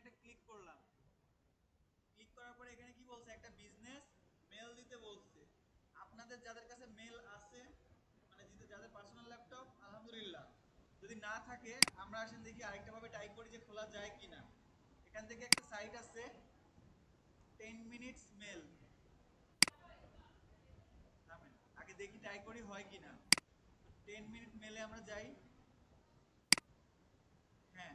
একটা ক্লিক করলাম। ক্লিক করার পরে এখানে কি বলছে, একটা বিজনেস মেল দিতে বলছে। আপনাদের যাদের কাছে মেল আছে, মানে যাদের পার্সোনাল ল্যাপটপ, আলহামদুলিল্লাহ। যদি না থাকে আমরা আসেন দেখি আরেকটা ভাবে ট্রাই করি যে খোলা যায় কিনা। এখান থেকে একটা সাইট আছে 10 মিনিটস মেল। থামেন, আগে দেখি ট্রাই করি হয় কিনা। 10 মিনিট মেলে আমরা যাই। হ্যাঁ,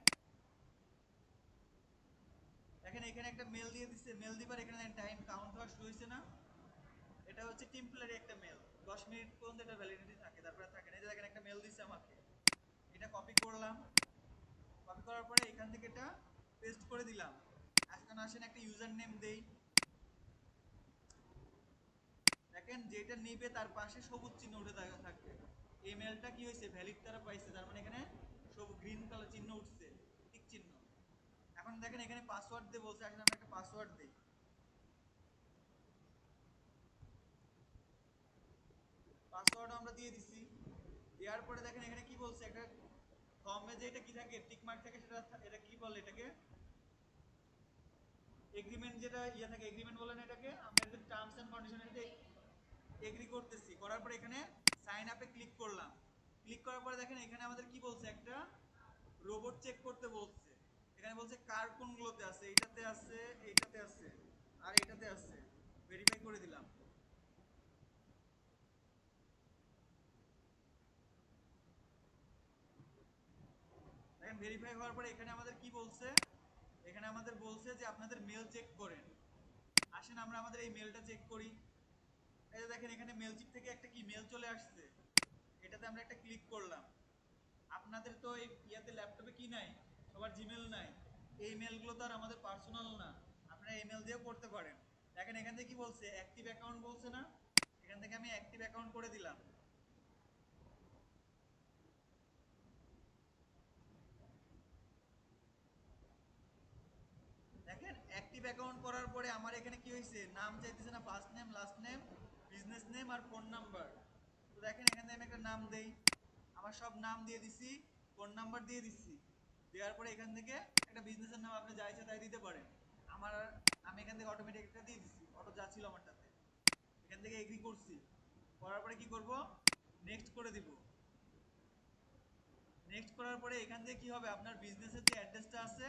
দেখেন এখানে একটা মেল দিয়ে দিচ্ছে। মেল দিবার এখানে টাইম কাউন্ট হওয়া শুরু হয়েছে না। এটা হচ্ছে টেম্পোরারি একটা মেল, 10 মিনিট পর্যন্ত এটা ভ্যালিডিটি থাকে, তারপরে থাকে না। এই যে দেখেন একটা মেল দিচ্ছে আমাকে, এটা কপি করলাম। কপি করার পরে এখান থেকে এটা পেস্ট করে দিলাম। এখন আসেন একটা ইউজার নেম দেই। দেখেন যেটা নিবে তার পাশে সবুজ চিহ্ন উঠে থাকবে। এই মেলটা কি হয়েছে, ভ্যালিড তারা পাইছে, তার মানে এখানে সব গ্রিন কালার চিহ্ন উঠছে, টিক চিহ্ন। এখন দেখেন এখানে পাসওয়ার্ড দিয়ে বলছে, এখন আমরা একটা পাসওয়ার্ড দিই। পাসওয়ার্ড আমরা দিয়ে দিছি। দেওয়ার পরে দেখেন এখানে কি বলছে, একটা ফর্মে যে এটা কি থাকে, টিক মার্ক থাকে, সেটা এটা কি বলে, এটাকে এগ্রিমেন্ট, যেটা ইয়ে থাকে, এগ্রিমেন্ট বলে না এটাকে। আমরা এটাকে টার্মস এন্ড কন্ডিশন, এটাতে এগ্রি করতেছি। করার পরে এখানে সাইন আপে ক্লিক করলাম। ক্লিক করার পরে দেখেন এখানে আমাদের কি বলছে, একটা রোবট চেক করতে বলছে। এখানে বলছে কার কোনগুলোতে আছে, এইটাতে আছে, এইটাতে আছে, আর এইটাতে আছে। ভেরিফাই করে দিলাম। দেখেন ভেরিফাই হওয়ার পরে এখানে আমাদের কি বলছে, এখানে আমাদের বলছে যে আপনাদের মেল চেক করেন। আসেন আমরা আমাদের এই মেলটা চেক করি। এই যে দেখেন এখানে মেল চিপ থেকে একটা কি মেল চলে আসছে, এটাতে আমরা একটা ক্লিক করলাম। আপনাদের তো এই ইয়াতে ল্যাপটপে কি নাই, সবার জিমেল নাই। এই মেলগুলো তো আর আমাদের পার্সোনাল না, আপনারা ইমেল দিয়েও করতে পারেন। দেখেন এখান থেকে কি বলছে, অ্যাক্টিভ অ্যাকাউন্ট বলছে না। এখান থেকে আমি অ্যাক্টিভ অ্যাকাউন্ট করে দিলাম। দেখেন অ্যাক্টিভ অ্যাকাউন্ট করার পরে আমার এখানে কি হয়েছে, নাম চাইতেছে না, first name, last name, business name আর ফোন নাম্বার। তো দেখেন এখান থেকে আমি একটা নাম দেই। আমার সব নাম দিয়ে দিছি, ফোন নাম্বার দিয়ে দিচ্ছি। দেওয়ার পরে এখান থেকে একটা বিজনেসের নাম আপনি যা ইচ্ছা তাই দিতে পারেন। আমার আমি এখান থেকে অটোমেটিক একটা দিয়ে দিচ্ছি, অটো যা ছিল আমারটাতে। এখান থেকে এগ্রি করছি। করার পরে কি করব, নেক্সট করে দিব। নেক্সট করার পরে এখান থেকে কি হবে, আপনার বিজনেসের যে অ্যাড্রেসটা আছে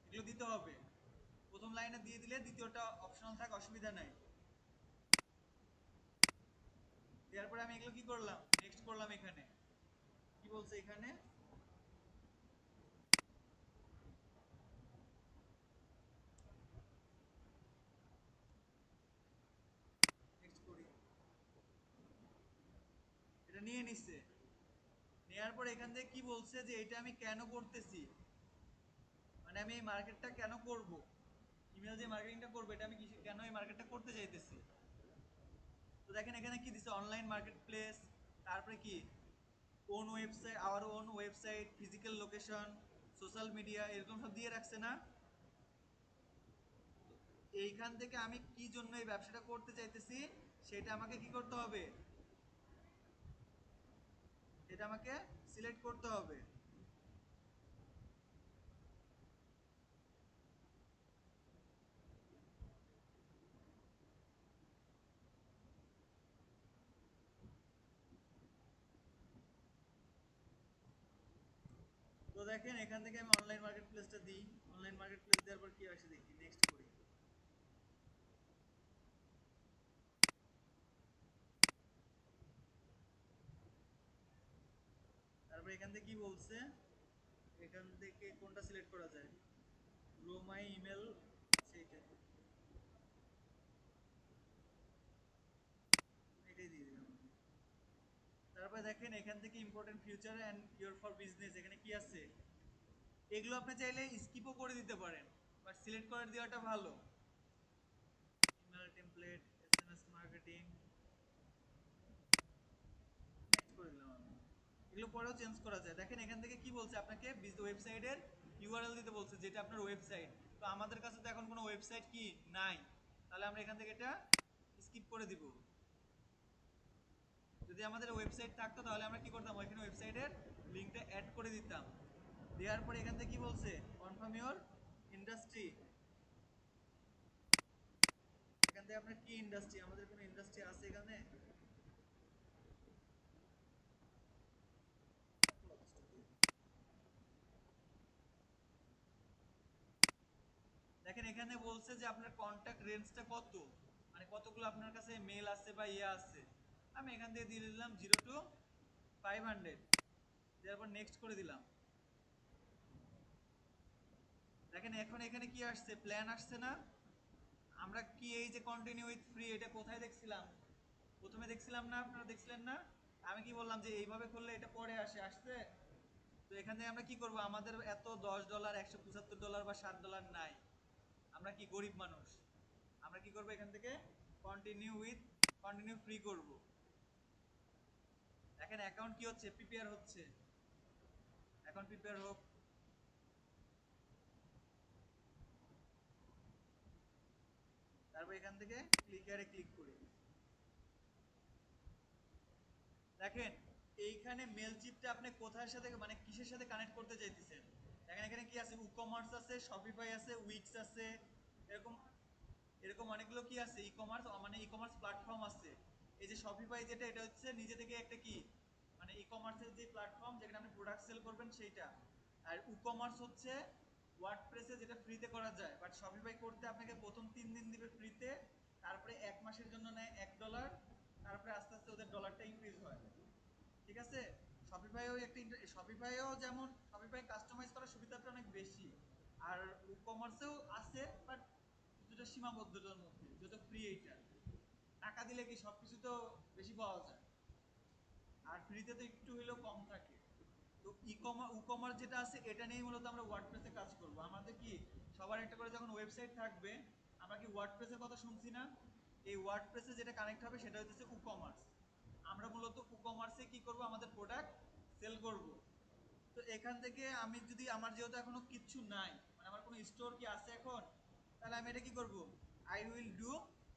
এগুলো দিতে হবে। প্রথম লাইনে দিয়ে দিলে দ্বিতীয়টা অপশনাল থাকে, অসুবিধা নাই। দেওয়ার পরে আমি এগুলো কি করলাম, নেক্সট করলাম। এখানে কি বলছে, এখানে নেক্সট করি। এটা নিয়ে নিচ্ছে। নেওয়ার পর এখান থেকে কি বলছে যে এটা আমি কেন করতেছি, মানে আমি এই মার্কেটটা কেন করব, ইমেল যে মার্কেটিংটা করবো, এটা আমি কেন এই মার্কেটটা করতে চাইতেছি। তো দেখেন এখানে কি দিছে, অনলাইন মার্কেট প্লেস, তারপরে কি own website, our own website, physical location, social media, এরকম সব দিয়ে রাখছে না। এইখান থেকে আমি কি জন্য এই ব্যবসাটা করতে চাইতেছি সেটা আমাকে কি করতে হবে, এটা আমাকে সিলেক্ট করতে হবে। তো দেখেন এখান থেকে আমি অনলাইন মার্কেট প্লেসটা দিই। অনলাইন মার্কেট প্লেস দেওয়ার পর কি আসে দেখি, নেক্সট করি। তারপর এখান থেকে কি বলছে, এখান থেকে কোনটা সিলেক্ট করা যায়, গ্রো মাই ইমেল, সেইটা, এটাই দিয়ে দিলাম। তারপরে দেখেন এখান থেকে important future and your for business, এখানে কি আছে, এগুলো আপনি চাইলে স্কিপও করে দিতে পারেন, বাট সিলেক্ট করে দেওয়াটা ভালো। Email template, SMS marketing, next করে দিলাম আমি। এগুলো পরেও চেঞ্জ করা যায়। দেখেন এখান থেকে কি বলছে, আপনাকে ওয়েবসাইটের ইউআরএল দিতে বলছে, যেটা আপনার ওয়েবসাইট। তো আমাদের কাছে তো এখন কোনো ওয়েবসাইট কি নাই, তাহলে আমরা এখান থেকে এটা স্কিপ করে দিব। যদি আমাদের ওয়েবসাইট থাকতো তাহলে আমরা কি করতাম, ওইখানে ওয়েবসাইটের লিঙ্কটা অ্যাড করে দিতাম। দেওয়ার পরে এখান থেকে কি বলছে, কনফার্ম ইওর ইন্ডাস্ট্রি, এখান থেকে আপনার কি ইন্ডাস্ট্রি, আমাদের কোনো ইন্ডাস্ট্রি আছে এখানে? দেখেন এখানে বলছে যে আপনার কন্ট্যাক্ট রেঞ্জটা কত, মানে কতগুলো আপনার কাছে মেল আছে বা ইয়ে আছে। আমি এখান থেকে দিয়ে দিলাম 0 to 500, দেওয়ার পর নেক্সট করে দিলাম। দেখেন এখন এখানে কি আসছে, প্ল্যান আসছে না? আমরা কি এই যে কন্টিনিউ উইথ ফ্রি, এটা কোথায় দেখছিলাম? প্রথমে দেখছিলাম না, আপনারা দেখছিলেন না? আমি কি বললাম যে এইভাবে করলে এটা পরে আসছে। তো এখানে আমরা কি করব, আমাদের এত $10 $175 বা $7 নাই, আমরা কি গরিব মানুষ, আমরা কি করব এখান থেকে কন্টিনিউ ফ্রি করব। দেখেন অ্যাকাউন্ট কি হচ্ছে, প্রিপেয়ার হচ্ছে, অ্যাকাউন্ট প্রিপেয়ার হোক। তারপর এখান থেকে ক্লিক ক্লিক করি। দেখেন এইখানে মেল চিপটা আপনি কোথায় সাথে মানে কিসের সাথে কানেক্ট করতে চাইতেছেন। দেখেন এখানে কি আছে, ই-কমার্স আছে, শপিফাই আছে, উইক্স আছে, এরকম এরকম অনেকগুলো কি আছে, ই-কমার্স মানে ই-কমার্স প্ল্যাটফর্ম আছে। এই যে শপিফাই যেটা, এটা হচ্ছে নিজে থেকে একটা কি মানে ই-কমার্সের যে প্ল্যাটফর্ম যেখানে আপনি প্রোডাক্ট সেল করবেন সেইটা। আর ই-কমার্স হচ্ছে ওয়ার্ডপ্রেসে যেটা ফ্রিতে করা যায়, বাট শপিফাই করতে আপনাকে প্রথম 3 দিন দিবে ফ্রিতে, তারপরে 1 মাসের জন্য নেয় $1, তারপরে আস্তে আস্তে ওদের ডলারটা ইনক্রিজ হয়। ঠিক আছে, শপিফাইও একটা শপিফাইও যেমন শপিফাই কাস্টমাইজ করার সুবিধাটা অনেক বেশি, আর ই কমার্সেও আছে বাট কিছুটা সীমাবদ্ধতার মধ্যে, যেহেতু ফ্রি এইটা। টাকা দিলে কি সবকিছু তো বেশি পাওয়া যায়, আর ফ্রিতে তো একটু হলেও কম থাকে। তো ই-কমার্স যেটা আছে এটা নিয়েই মূলত আমরা ওয়ার্ডপ্রেসে কাজ করব। আমাদের কি সবার একটা করে যখন ওয়েবসাইট থাকবে, আমরা কি ওয়ার্ডপ্রেসের কথা শুনছি না? এই ওয়ার্ডপ্রেসে যেটা কানেক্ট হবে সেটা হচ্ছে ই-কমার্স। আমরা মূলত ই-কমার্সে কি করব, আমাদের প্রোডাক্ট সেল করব। তো এখান থেকে আমি যদি আমার যেহেতু এখনো কিচ্ছু নাই, মানে আমার কোনো স্টোর কি আছে এখন, তাহলে আমি এটা কি করব, I will do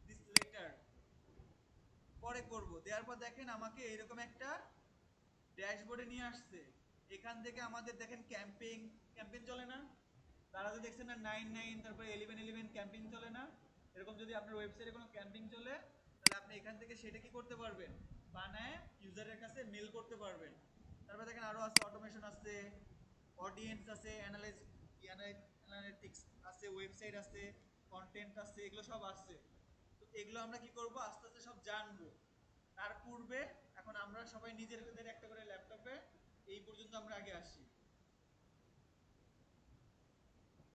this letter, পরে করব। দেওয়ার পর দেখেন আমাকে এরকম একটা ড্যাশবোর্ডে নিয়ে আসছে। এখান থেকে আমাদের দেখেন ক্যাম্পেইন চলে না? তারা যে দেখছেন না 99, তারপরে 1111 ক্যাম্পেইন চলে না? এরকম যদি আপনার ওয়েবসাইটে কোনো ক্যাম্পেইন চলে, তাহলে আপনি এখান থেকে সেটা কি করতে পারবেন, বানায় ইউজারের কাছে মেল করতে পারবেন। তারপরে দেখেন আরো আছে, অটোমেশন আছে, অডিয়েন্স আছে, অ্যানালিটিক্স আছে, ওয়েবসাইট আছে, কন্টেন্ট আছে, এগুলো সব আছে। তো এগুলো আমরা কি করব, আস্তে আস্তে সব জানবো। তার পূর্বে এখন আমরা সবাই নিজেদের একটা করে ল্যাপটপে এই পর্যন্ত আমরা আগে আসি।